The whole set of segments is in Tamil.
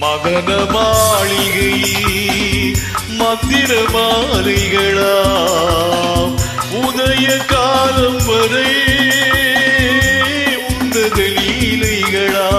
மதன மாளிகை மந்திர மாலைகளா உதய காலம் வரை உன்னத லீலைகளா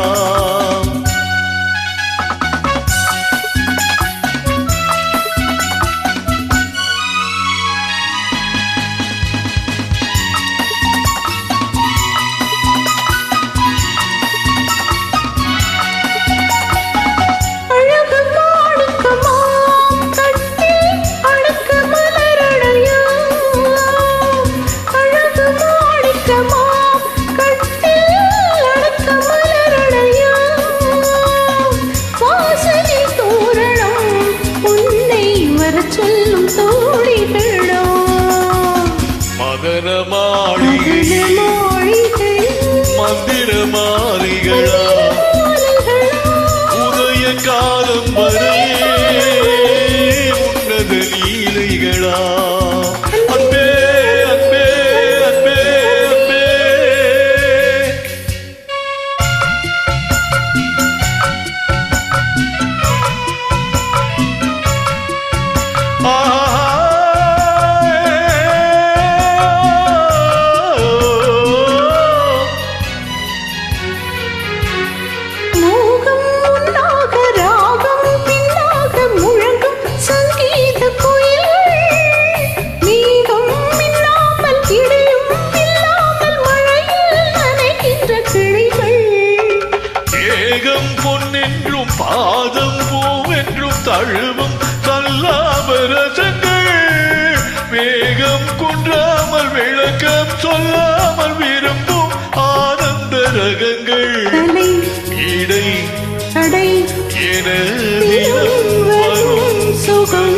மதன மாளிகை மந்திர மாலைகளா உதய காலம் வரை உன்னத லீலைகளா அன்பே அன்பே அன்பே அன்பே பொன்னென்றும் பாதம் பூவென்றும் தழுவும் கல்லாபரசங்கள் வேகம் குன்றாமல் விளக்கம் சொல்லாமல் விரும்பும் ஆனந்த ரகங்கள் இடை என தினம் வரும் சுகம்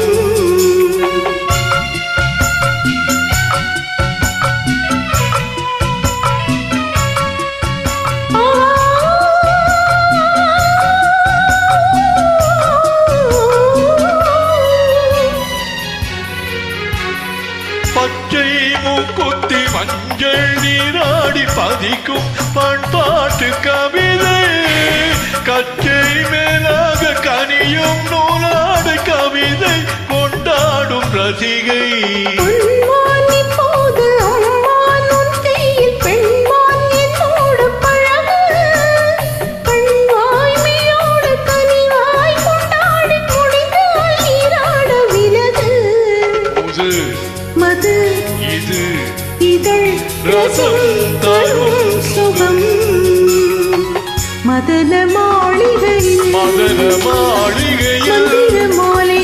பச்சை மூக்குத்தி மஞ்சள் நீராடி பதிக்கும் பண்பாட்டு கவிதை கச்சை மேலாக கனியும் நூலாடு கவிதை கொண்டாடும் ரசிகை இது இதழ் ரசம் தரும் சுகம் மதன மாளிகையில் மந்திர மாலை